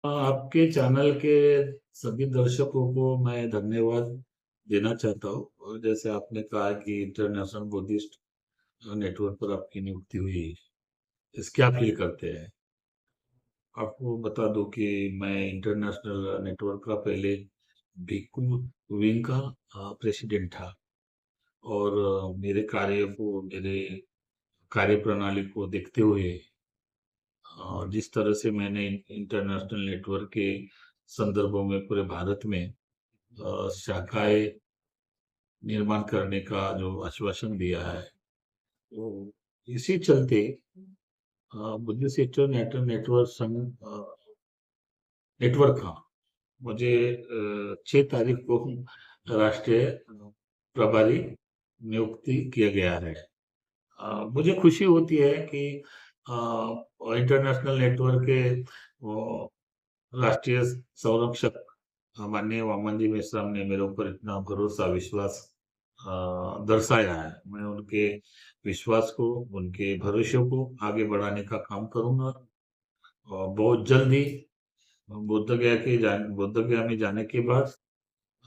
आपके चैनल के सभी दर्शकों को मैं धन्यवाद देना चाहता हूँ। और जैसे आपने कहा कि इंटरनेशनल बुद्धिस्ट नेटवर्क पर आपकी नियुक्ति हुई, इस क्या फील करते हैं? आपको बता दूं कि मैं इंटरनेशनल नेटवर्क का पहले भिक्खु विंग का प्रेसिडेंट था। और मेरे कार्य प्रणाली को देखते हुए, जिस तरह से मैंने इंटरनेशनल नेटवर्क के संदर्भों में पूरे भारत में शाखाएं निर्माण करने का जो आश्वासन दिया है, तो इसी चलते बुद्धिस्ट इंटरनेट नेटवर्क संघ नेटवर्क हाँ, मुझे 6 तारीख को राष्ट्रीय प्रभारी नियुक्ति किया गया है। मुझे खुशी होती है कि इंटरनेशनल नेटवर्क के राष्ट्रीय संरक्षक माननीय वामन जी मेश्राम ने मेरे ऊपर इतना भरोसा विश्वास दर्शाया है। मैं उनके विश्वास को, उनके भरोसे को आगे बढ़ाने का काम करूंगा। और बहुत जल्द ही बुद्ध गया में जाने के बाद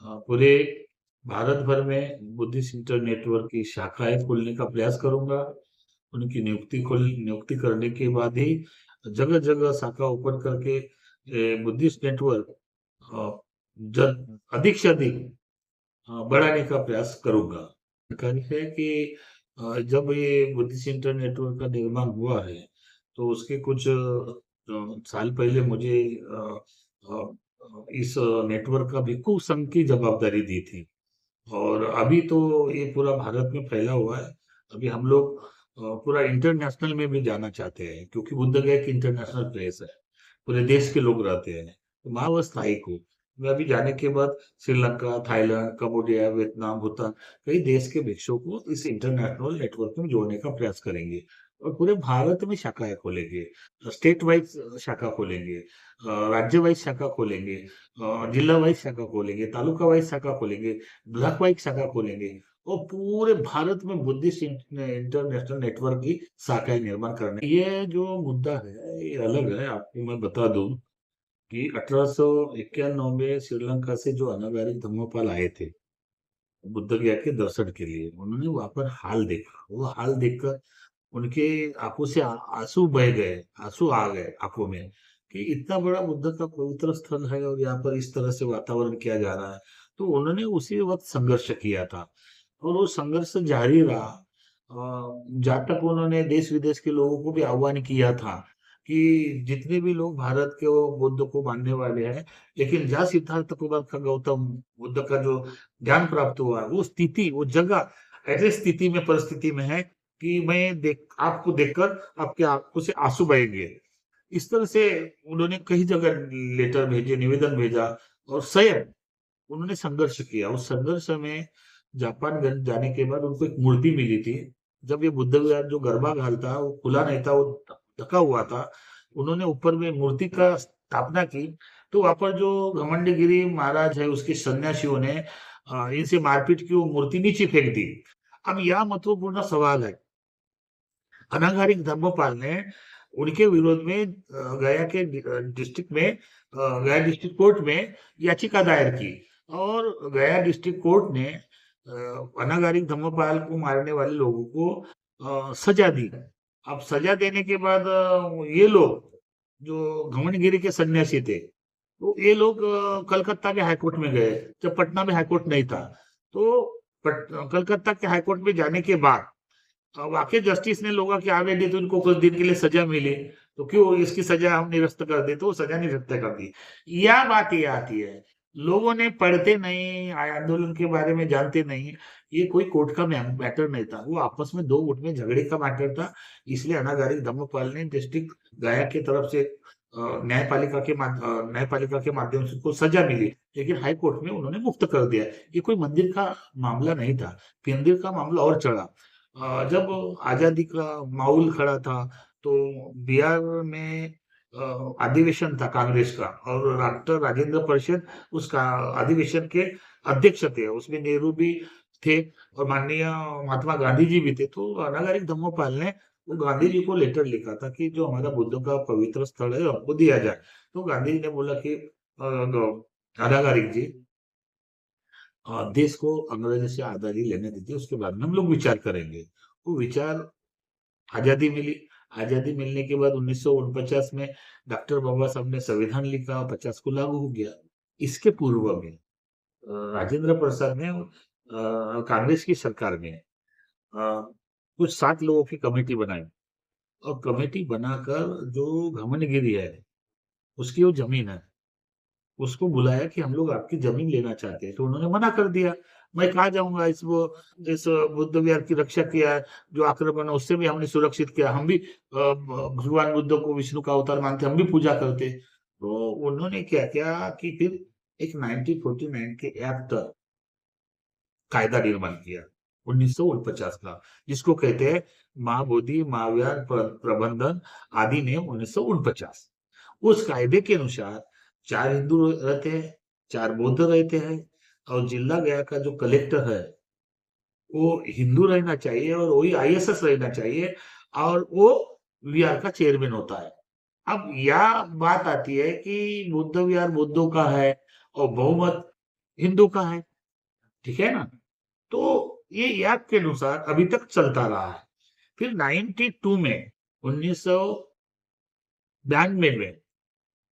पूरे भारत भर में बुद्धिस्ट इंटर नेटवर्क की शाखाएं खोलने का प्रयास करूंगा। उनकी नियुक्ति करने के बाद ही जगह जगह शाखा ओपन करके बुद्धिस्ट नेटवर्क अधिक से अधिक बढ़ाने का प्रयास करूंगा। कारण है कि जब ये बुद्धिस्ट इंटर नेटवर्क का निर्माण हुआ है, तो उसके कुछ साल पहले मुझे इस नेटवर्क का भिक्खु संघ की जवाबदारी दी थी। और अभी तो ये पूरा भारत में फैला हुआ है। अभी हम लोग पूरा इंटरनेशनल में भी जाना चाहते हैं, क्योंकि बुद्ध गया एक इंटरनेशनल प्लेस है। पूरे देश के लोग रहते हैं। तो वहाँ वो स्थायी को मैं अभी जाने के बाद Sri Lanka, Thailand, Cambodia, Vietnam, Bhutan, कई देश के भिक्षुओं को इस इंटरनेशनल नेटवर्क में जोड़ने का प्रयास करेंगे। और पूरे भारत में शाखाएं खोलेंगे, स्टेट वाइज शाखा खोलेंगे, राज्य वाइज शाखा खोलेंगे, जिला वाइज शाखा खोलेंगे, तालुका वाइज शाखा खोलेंगे, ब्लॉक वाइज शाखा खोलेंगे। और पूरे भारत में बुद्धिस्ट इंटरनेशनल नेटवर्क की शाखाएं निर्माण करने। ये जो मुद्दा है ये अलग है। आपको मैं बता दूं कि 1891 में श्रीलंका से जो अनागारिक धम्मपाल आए थे बुद्ध गया के दर्शन के लिए, उन्होंने वहां पर हाल देखा। वो हाल देखकर उनके आंखों से आंसू बह गए, आंसू आ गए आंखों में कि इतना बड़ा बुद्ध का पवित्र स्थल है और यहाँ पर इस तरह से वातावरण किया जा रहा है। तो उन्होंने उसी वक्त संघर्ष किया था और वो संघर्ष जारी रहा। जहाँ तक उन्होंने देश विदेश के लोगों को भी आह्वान किया था कि जितने भी लोग भारत के वो बुद्ध को मानने वाले हैं, लेकिन जहाँ सिद्धार्थ कुमार का गौतम बुद्ध का जो ज्ञान प्राप्त हुआ, वो स्थिति, वो जगह ऐसे स्थिति में, परिस्थिति में है कि मैं देख आपको देखकर आपके आंखों से आंसू बहेंगे। इस तरह से उन्होंने कई जगह लेटर भेजे, निवेदन भेजा और स्वयं उन्होंने संघर्ष किया। उस संघर्ष में जापान जाने के बाद उनको एक मूर्ति मिली थी। जब ये बुद्ध विहार जो गर्भाधाल था वो खुला नहीं था, वो ढका हुआ था। उन्होंने ऊपर में मूर्ति का स्थापना की। तो वहां पर जो घमंडगिरी महाराज है, उसके सन्यासियों ने इनसे मारपीट की, वो मूर्ति नीचे फेंक दी। अब यह महत्वपूर्ण सवाल है। अनागारिक धर्मपाल ने उनके विरोध में गया के डिस्ट्रिक्ट में गया डिस्ट्रिक्ट कोर्ट में याचिका दायर की। और गया डिस्ट्रिक्ट कोर्ट ने अनागारिक धर्मपाल को मारने वाले लोगों को सजा दी। अब सजा देने के बाद ये लोग जो घमंडगिरी के सन्यासी थे, तो ये लोग कलकत्ता के हाईकोर्ट में गए, जब पटना में हाईकोर्ट नहीं था। तो कलकत्ता के हाईकोर्ट में जाने के बाद वाकई जस्टिस ने लोगों की आ गई थी, तो उनको कुछ दिन के लिए सजा मिली। तो क्यों इसकी सजा हम निरस्त कर दे, तो वो सजा निरस्त कर दी। यह बात ये आती है, लोगों ने पढ़ते नहीं, आंदोलन के बारे में जानते नहीं। ये कोई कोर्ट का मैटर नहीं था, वो आपस में दो गुट में झगड़े का मैटर था। इसलिए अनागारिक धर्मपाल ने डिस्ट्रिक्ट गया की तरफ से न्यायपालिका के माध्यम से उनको सजा मिली, लेकिन हाई कोर्ट में उन्होंने मुक्त कर दिया। ये कोई मंदिर का मामला नहीं था, मंदिर का मामला और चढ़ा। जब आजादी का माहौल खड़ा था, तो बिहार में अधिवेशन था कांग्रेस का, और डॉक्टर राजेंद्र परिषद उसका अधिवेशन के अध्यक्ष थे। उसमें नेहरू भी थे और माननीय महात्मा गांधी जी भी थे। तो अनागारिक धम्मपाल ने वो गांधी जी को लेटर लिखा था कि जो हमारा बुद्ध का पवित्र स्थल है हमको दिया जाए। तो गांधी जी ने बोला कि अनागारिक जी, देश को अंग्रेजों से आजादी लेने दीजिए, उसके बाद में हम लोग विचार करेंगे। वो विचार, आजादी मिली। आजादी मिलने के बाद 1949 में डॉक्टर बाबा साहब ने संविधान लिखा, 50 को लागू हो गया। इसके पूर्व में राजेंद्र प्रसाद ने कांग्रेस की सरकार में कुछ 7 लोगों की कमेटी बनाई, और कमेटी बनाकर जो घमंडगिरी है, उसकी वो जमीन है, उसको बुलाया कि हम लोग आपकी जमीन लेना चाहते हैं, तो उन्होंने मना कर दिया। मैं कहाँ जाऊंगा, इस बुद्ध विहार की रक्षा किया है, जो आक्रमण है उससे भी हमने सुरक्षित किया, हम भी भगवान बुद्ध को विष्णु का अवतार मानते, हम भी पूजा करते। तो उन्होंने क्या किया कि फिर एक 1949 के एक्ट, कायदा निर्माण किया 1949 का, जिसको कहते हैं महाबोधि महाविहार प्रबंधन अधिनियम 1949। उस कायदे के अनुसार 4 हिंदू रहते हैं, 4 बौद्ध रहते हैं, और जिला गया का जो कलेक्टर है वो हिंदू रहना चाहिए, और वही आईएसएस रहना चाहिए, और वो विहार का चेयरमैन होता है। अब यह बात आती है कि बुद्ध विहार बुद्धों का है और बहुमत हिंदू का है, ठीक है ना? तो ये याद के अनुसार अभी तक चलता रहा है। फिर 92 में 1992 में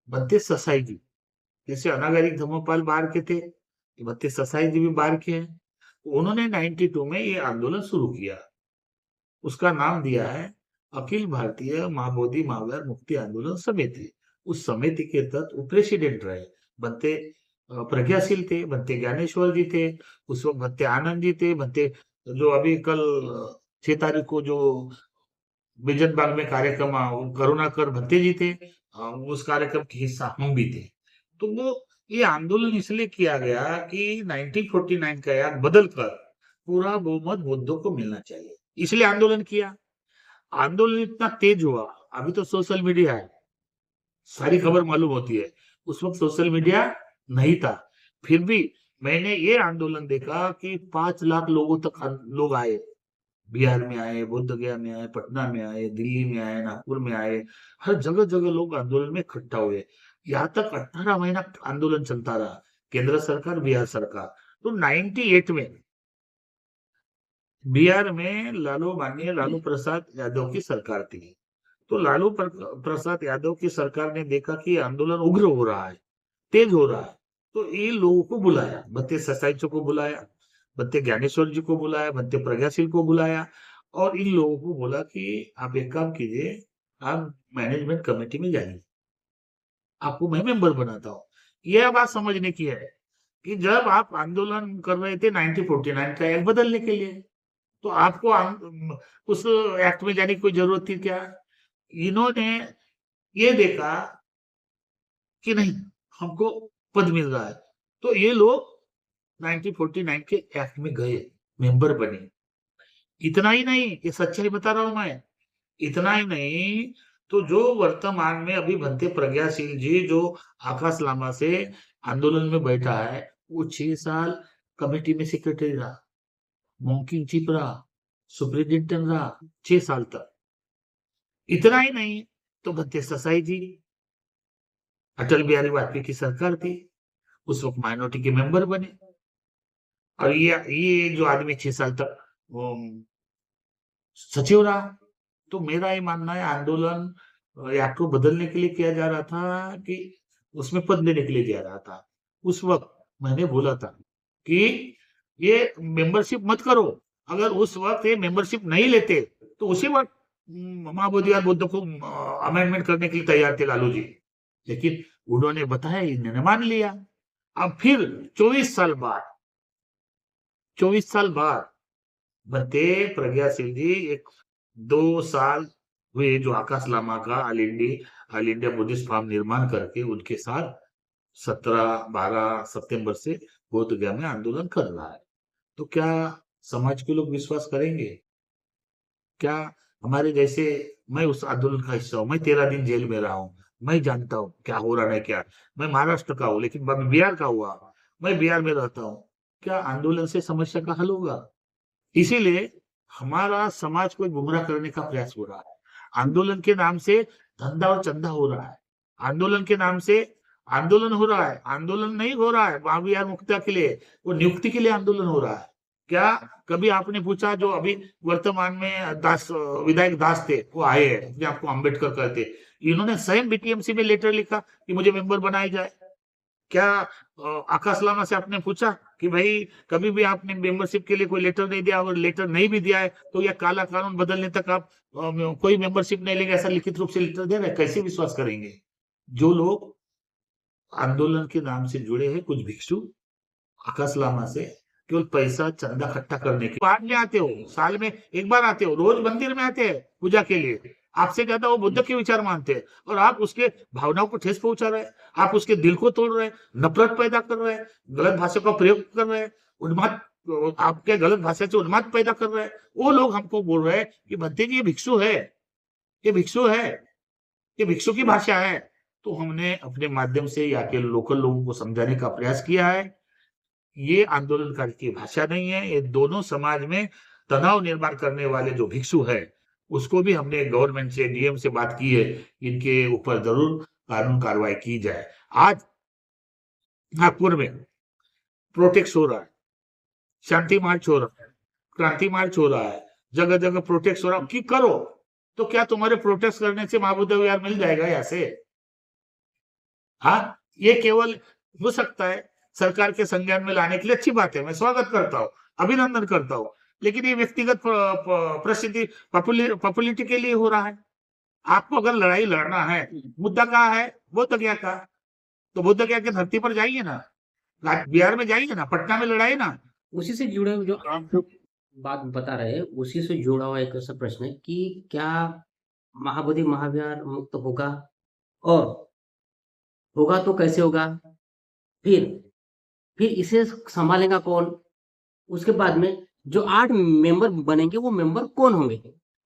भंते ससाई जी, जैसे अनागरिक धर्मपाल बाहर के थे, भंते ससाई जी भी बाहर के हैं। उन्होंने 92 में ये आंदोलन शुरू किया। उसका नाम दिया है अखिल भारतीय महाबोधि महावीर मुक्ति आंदोलन समिति। उस समिति के तहत वो प्रेसिडेंट रहे। भंते प्रज्ञाशील थे, भंते ज्ञानेश्वर जी थे, उस वक्त भंते आनंद जी थे, भंते जो अभी कल 6 तारीख को जो बिजन बाग में कार्यक्रम करुणाकर भंते जी थे, उस कार्यक्रम के हिस्सा हम भी थे। तो वो ये आंदोलन इसलिए किया गया कि 1949 का याद बदल कर पूरा बहुमत बुद्धों को मिलना चाहिए, इसलिए आंदोलन किया। आंदोलन इतना तेज हुआ, अभी तो सोशल मीडिया है, सारी खबर मालूम होती है। उस वक्त सोशल मीडिया नहीं था, फिर भी मैंने ये आंदोलन देखा कि 5 लाख लोगों तक लोग आए। बिहार में आए, बोध गया में आए, पटना में आए, दिल्ली में आए, नागपुर में आए, हर जगह जगह लोग आंदोलन में इकट्ठा हुए। यहाँ तक 18 महीना आंदोलन चलता रहा, केंद्र सरकार बिहार सरकार। तो 98 में बिहार में माननीय लालू प्रसाद यादव की सरकार थी। तो प्रसाद यादव की सरकार ने देखा कि आंदोलन उग्र हो रहा है, तेज हो रहा है, तो इन लोगों को बुलाया, भंते ससाईचों को बुलाया, भंते ज्ञानेश्वर जी को बुलाया, भंते प्रज्ञाशील को बुलाया, और इन लोगों को बोला कि आप एक काम कीजिए, आप मैनेजमेंट कमेटी में जाइए, आपको मैं मेंबर बनाता हूँ। यह बात समझने की है कि जब आप आंदोलन कर रहे थे 1949 का एक्ट बदलने के लिए, तो आपको उस एक्ट में जाने की कोई जरूरत थी क्या? इन्होंने ये देखा कि नहीं, हमको पद मिल रहा है, तो ये लोग 1949 के एक्ट में गए, मेंबर बने। इतना ही नहीं, ये सच्चाई बता रहा हूं मैं, इतना ही नहीं, तो जो वर्तमान में अभी भंते प्रज्ञाशील जी जो आकाश लामा से आंदोलन में बैठा है, वो 6 साल कमेटी में सेक्रेटरी रहा, मॉन्किंग चीफ रहा, सुपरिटेंडेंट रहा, 6 साल तक। इतना ही नहीं, तो भंते ससाई जी, अटल बिहारी वाजपेयी की सरकार थी, उस वक्त माइनॉरिटी के मेंबर बने, और ये जो आदमी 6 साल तक सचिव रहा। तो मेरा ये मानना है आंदोलन एक्ट को बदलने के लिए किया जा रहा था कि उसमें पद लेने के लिए किया रहा था। उस वक्त मैंने बोला था कि ये मेंबरशिप मत करो, अगर उस वक्त ये मेंबरशिप नहीं लेते तो उसी वक्त महाबोधि और बुद्ध को अमेंडमेंट करने के लिए तैयार थे लालू जी, लेकिन उन्होंने बताया, इन्होंने मान लिया। अब फिर 24 साल बाद भंते प्रज्ञाशील जी 2 साल हुए जो आकाश लामा का ऑल इंडिया बुद्धिस्ट फार्म निर्माण करके उनके साथ 17-12 सितंबर से बोध गया में आंदोलन कर रहा है। तो क्या समाज के लोग विश्वास करेंगे? क्या हमारे जैसे, मैं उस आंदोलन का हिस्सा हूँ, मैं 13 दिन जेल में रहा हूँ, मैं जानता हूँ क्या हो रहा है क्या। मैं महाराष्ट्र का हूँ, लेकिन मैं बिहार का हुआ, मैं बिहार में रहता हूँ। क्या आंदोलन से समस्या का हल होगा? इसीलिए हमारा समाज को गुमराह करने का प्रयास हो रहा है। आंदोलन के नाम से धंधा और चंदा हो रहा है। आंदोलन के नाम से आंदोलन हो रहा है, आंदोलन नहीं हो रहा है महाविहार मुक्ता के लिए, वो नियुक्ति के लिए आंदोलन हो रहा है। क्या कभी आपने पूछा जो अभी वर्तमान में विधायक दास थे, वो आए हैं, अपने आपको अम्बेडकर कहते, इन्होंने स्वयं बीटीएमसी में लेटर लिखा कि मुझे मेंबर बनाया जाए। क्या आकाश लामा से आपने पूछा कि भाई कभी भी आपने मेंबरशिप के लिए कोई लेटर नहीं दिया, अगर लेटर नहीं भी दिया है तो यह काला कानून बदलने तक आप कोई मेंबरशिप नहीं लेंगे, ऐसा लिखित रूप से लेटर दे रहे हैं, कैसे विश्वास करेंगे? जो लोग आंदोलन के नाम से जुड़े हैं, कुछ भिक्षु आकाश लामा से केवल पैसा चंदा इकट्ठा करने के बाहर में आते हो, साल में एक बार आते हो, रोज मंदिर में आते हैं पूजा के लिए, आपसे ज्यादा वो बुद्ध के विचार मानते हैं और आप उसके भावनाओं को ठेस पहुंचा रहे हैं, आप उसके दिल को तोड़ रहे हैं, नफरत पैदा कर रहे हैं, गलत भाषा का प्रयोग कर रहे हैं, उन्माद आपके गलत भाषा से उन्माद पैदा कर रहे हैं। वो लोग हमको बोल रहे हैं कि भंते जी ये भिक्षु है, ये भिक्षु है, ये भिक्षु की भाषा है। तो हमने अपने माध्यम से यहाँ के लोकल लोगों को समझाने का प्रयास किया है, ये आंदोलनकारी की भाषा नहीं है, ये दोनों समाज में तनाव निर्माण करने वाले जो भिक्षु है, उसको भी हमने गवर्नमेंट से, डीएम से बात की है, इनके ऊपर जरूर कानून कार्रवाई की जाए। आज नागपुर में प्रोटेक्ट हो रहा है, शांति मार्च हो रहा है, क्रांति मार्च हो रहा है, जगह जगह प्रोटेक्ट हो रहा है कि करो, तो क्या तुम्हारे प्रोटेस्ट करने से महाबुद्ध विहार मिल जाएगा यहाँ से? हाँ, ये केवल हो सकता है सरकार के संज्ञान में लाने के लिए, अच्छी बात है, मैं स्वागत करता हूँ, अभिनंदन करता हूँ, लेकिन ये व्यक्तिगत प्रसिद्धि पॉपुलरिटी के लिए हो रहा है। आपको अगर लड़ाई लड़ना है, मुद्दा कहाँ है? बुद्ध गया का, तो बुद्ध गया की धरती पर जाइए ना, बिहार में जाइए ना, पटना में लड़ाई ना। उसी से जुड़े हुए जो आप लोग बात बता रहे हैं, उसी से जुड़ा हुआ एक ऐसा प्रश्न है कि क्या महाबोधि महाविहार मुक्त होगा, और होगा तो कैसे होगा? फिर फिर इसे संभालेगा कौन? उसके बाद में जो 8 मेंबर बनेंगे, वो मेंबर कौन होंगे?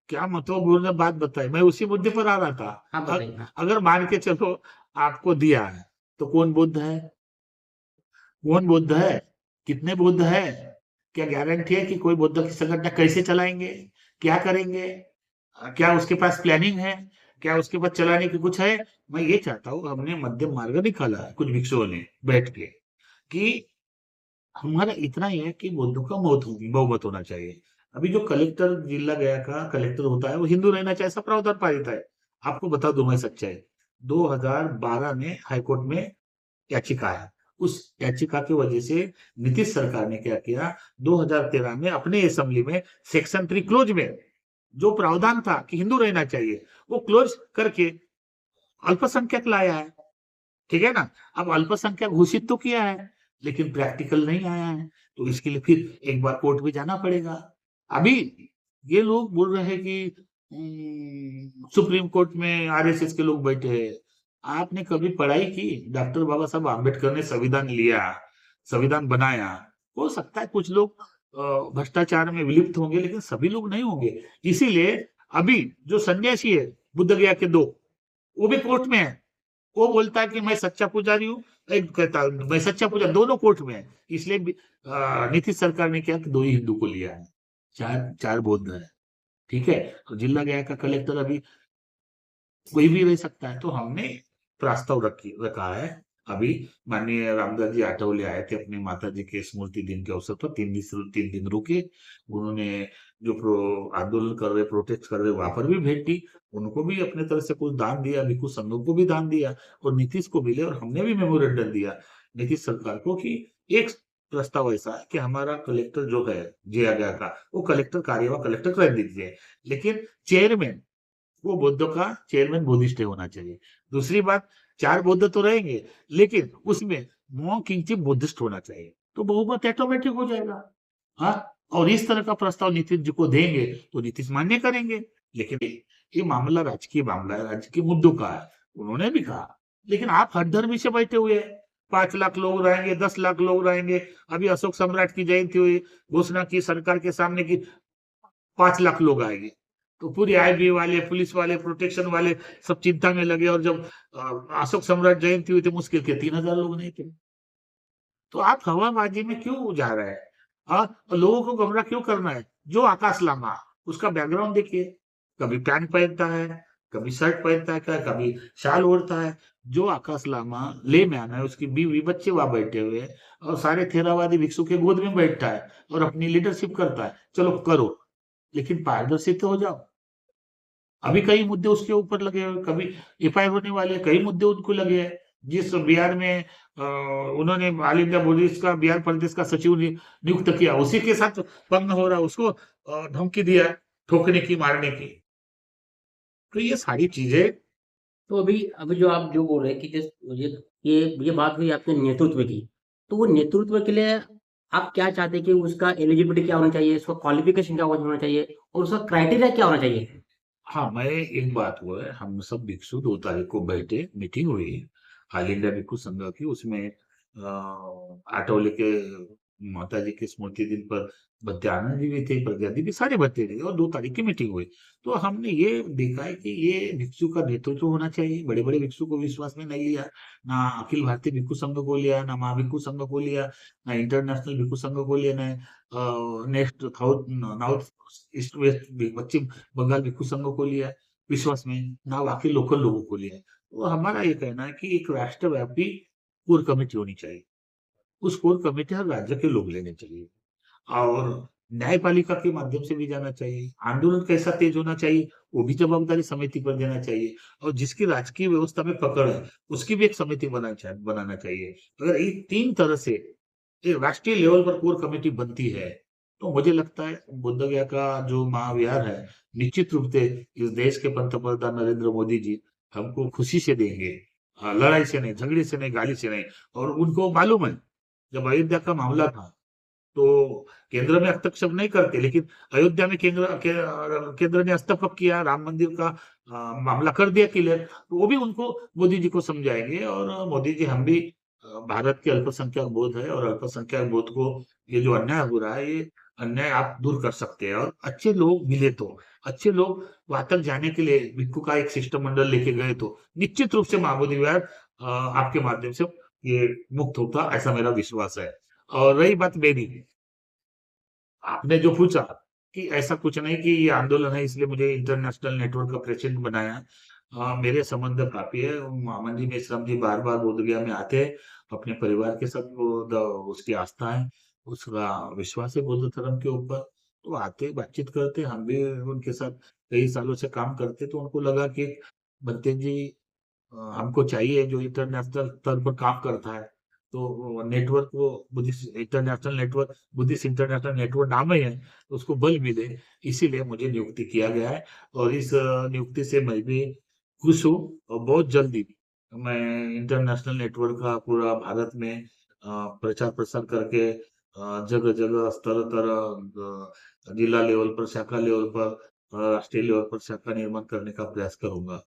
क्या महत्वपूर्ण ने बात बताई, मैं उसी मुद्दे पर आ रहा था। हाँ, बताइए। हाँ। अगर मान के चलो आपको दिया है, तो कौन बुद्ध है? कौन बुद्ध है? कितने बुद्ध है? क्या गारंटी है कि कोई बुद्ध की संगठन कैसे चलाएंगे, क्या करेंगे? क्या उसके पास प्लानिंग है? क्या उसके पास चलाने की कुछ है? मैं ये चाहता हूँ, हमने मध्यम मार्ग निकाला है कुछ भिक्षुओं ने बैठ के, कि हमारा इतना ही है कि बुद्ध का बहुमत होना चाहिए। अभी जो कलेक्टर जिला गया का कलेक्टर होता है, वो हिंदू रहना चाहिए, ऐसा प्रावधान पारित है। आपको बता दूं मैं सच्चाई, 2012 में हाईकोर्ट में याचिका है, उस याचिका की वजह से नीतीश सरकार ने क्या किया, 2013 में अपने असेंबली में सेक्शन 3 क्लोज में जो प्रावधान था कि हिंदू रहना चाहिए, वो क्लोज करके अल्पसंख्यक लाया है। ठीक है ना? अब अल्पसंख्यक घोषित तो किया है, लेकिन प्रैक्टिकल नहीं आया है, तो इसके लिए फिर एक बार कोर्ट में जाना पड़ेगा। अभी ये लोग बोल रहे हैं कि सुप्रीम कोर्ट में आरएसएस के लोग बैठे हैं। आपने कभी पढ़ाई की? डॉक्टर बाबा साहब आम्बेडकर ने संविधान लिया, संविधान बनाया। हो सकता है कुछ लोग भ्रष्टाचार में विलिप्त होंगे, लेकिन सभी लोग नहीं होंगे। इसीलिए अभी जो सन्यासी है बुद्ध गया के 2, वो भी कोर्ट में है। वो बोलता है कि मैं सच्चा पुजारी हूँ, एक कहता है मैं सच्चा पुजारी, दोनों कोर्ट में है। इसलिए नीतीश सरकार ने क्या कि 2 ही हिंदू को लिया है, 4 बौद्ध है। ठीक है, तो जिला गया का कलेक्टर अभी कोई भी रह सकता है। तो हमने प्रस्ताव रखा है। अभी माननीय रामदास जी आठवले आए थे अपनी माता जी के स्मृति दिन के अवसर पर, 3 दिन रुके। उन्होंने जो आंदोलन कर रहे, प्रोटेस्ट कर रहे, वहां पर भी भेंट दी, उनको भी अपने तरफ से कुछ दान दिया, भिक्षु संघों को भी दान दिया, और नीतीश को मिले, और हमने भी मेमोरेंडम दिया नीतीश सरकार को कि एक प्रस्ताव ऐसा है कि हमारा कलेक्टर जो है जिया गया का, वो कलेक्टर कार्यवाही कलेक्टर कर दीजिए, लेकिन चेयरमैन वो बुद्ध का चेयरमैन बुद्धिस्ट होना चाहिए। दूसरी बात, 4 बुद्ध तो रहेंगे, लेकिन उसमें मोंक किंगचिप बुद्धिस्ट होना चाहिए, तो बहुमत ऑटोमेटिक हो जाएगा। हाँ, और इस तरह का प्रस्ताव नीतीश जी को देंगे तो नीतीश मान्य करेंगे। लेकिन ये मामला राजकीय मामला है, राज्य के मुद्दों का है, उन्होंने भी कहा। लेकिन आप हठधर्मी से बैठे हुए हैं, 5 लाख लोग रहेंगे, 10 लाख लोग रहेंगे। अभी अशोक सम्राट की जयंती हुई, घोषणा की सरकार के सामने की 5 लाख लोग आएंगे, तो पूरी आईबी वाले, पुलिस वाले, प्रोटेक्शन वाले सब चिंता में लगे। और जब अशोक सम्राट जयंती हुई थी, मुश्किल के 3000 लोग नहीं थे। तो आप हवाबाजी में क्यों जा रहे हैं? लोगों को गुमराह क्यों करना है? जो आकाश लामा, उसका बैकग्राउंड देखिए, कभी पैंट पहनता है, कभी शर्ट पहनता है क्या, कभी शाल ओढ़ता है। जो आकाश लामा लेमैन है, उसकी बीवी बच्चे वहां बैठे हुए हैं और सारे थेरावादी भिक्षु के गोद में बैठता है और अपनी लीडरशिप करता है। चलो करो, लेकिन पारदर्शी तो हो जाओ। अभी कई मुद्दे उसके ऊपर लगे हुए, कभी एफआईआर होने वाले हैं, कई मुद्दे उनको लगे हैं। जिस बिहार में उन्होंने ऑल इंडिया पुलिस का बिहार प्रदेश का सचिव नियुक्त किया, उसी के साथ भंग हो रहा है, उसको धमकी दिया है, ठोकने की, मारने की। तो ये सारी चीजें। तो अभी जो आप जो बोल रहे हैं कि जिस ये बात हुई आपके नेतृत्व की, तो वो नेतृत्व के लिए आप क्या चाहते हैं कि उसका एलिजिबिलिटी क्या होना चाहिए, उसका क्वालिफिकेशन क्या होना चाहिए और उसका क्राइटेरिया क्या होना चाहिए? हाँ, मैं एक बात हुआ है, हम सब भिक्षु 2 तारीख को बैठे, मीटिंग हुई, ऑल इंडिया भिक्षु संघ की, उसमें आठवले के माता जी के स्मृति दिन पर बत्यानंद जी भी थे, प्रज्ञा दी भी, सारे बच्चे थे और 2 तारीख की मीटिंग हुई। तो हमने ये देखा है कि ये भिक्षु का नेतृत्व होना चाहिए, बड़े-बड़े भिक्षु को विश्वास में नहीं लिया, ना अखिल भारतीय भिक्षु संघ को लिया, ना महाभिक्षु संघ को लिया, ना इंटरनेशनल भिक्षु संघ को लिया, ना नेक्स्ट नॉर्थ ईस्ट वेस्ट पश्चिम बंगाल भिक्षु संघ को लिया विश्वास में, ना बाकी लोकल लोगों को लिया। तो हमारा ये कहना है कि एक राष्ट्रव्यापी कोर कमेटी होनी चाहिए। उस कोर कमेटी हर राज्य के लोग लेने चाहिए और न्यायपालिका के माध्यम से भी जाना चाहिए। आंदोलन कैसा तेज होना चाहिए, वो भी जवाबदारी समिति पर देना चाहिए और जिसकी राजकीय व्यवस्था में पकड़ है, उसकी भी एक समिति बनाना चाहिए। अगर ये 3 तरह से ये राष्ट्रीय लेवल पर कोर कमेटी बनती है, तो मुझे लगता है बोधगया का जो महाविहार है, निश्चित रूप से इस देश के पंतप्रधान नरेंद्र मोदी जी हमको खुशी से देंगे। लड़ाई से नहीं, झगड़े से नहीं, गाली से नहीं। और उनको मालूम है, जब अयोध्या का मामला था, तो केंद्र में हस्तक्षेप नहीं करते, लेकिन अयोध्या में केंद्र ने हस्तक्षेप किया, राम मंदिर का मामला कर दिया क्लियर। तो वो भी उनको मोदी जी को समझाएंगे और मोदी जी हम भी भारत के अल्पसंख्यक बोध है और अल्पसंख्यक बोध को ये जो अन्याय हो रहा है, ये अन्याय आप दूर कर सकते हैं और अच्छे लोग मिले तो, अच्छे लोग वहां तक जाने के लिए भिक्खू का एक शिष्टमंडल लेके गए तो निश्चित रूप से महाबोधि विहार आपके माध्यम से ये मुक्त होता, ऐसा मेरा विश्वास है। और रही बात मेरी, आपने जो पूछा कि ऐसा कुछ नहीं कि ये आंदोलन है इसलिए मुझे इंटरनेशनल नेटवर्क का प्रेसिडेंट बनाया। मेरे संबंध काफ़ी है। मामन जी, मेश्राम जी बार-बार बोधगया में आते हैं, अपने परिवार के साथ वो उसकी आस्था है, उसका विश्वास है बौद्ध धर्म के ऊपर। तो आते, बातचीत करते, हम भी उनके साथ कई सालों से काम करते, तो उनको लगा कि बंते जी हमको चाहिए जो इंटरनेशनल स्तर पर काम करता है। तो वो नेटवर्क, वो बुद्धिस्ट इंटरनेशनल नेटवर्क नाम ही है, तो उसको बल मिले, इसीलिए मुझे नियुक्ति किया गया है और इस नियुक्ति से मैं भी खुश हूँ और बहुत जल्दी मैं इंटरनेशनल नेटवर्क का पूरा भारत में प्रचार प्रसार करके जगह-जगह, स्तर-स्तर जिला लेवल पर, शाखा लेवल पर, राष्ट्रीय लेवल पर शाखा निर्माण करने का प्रयास करूँगा।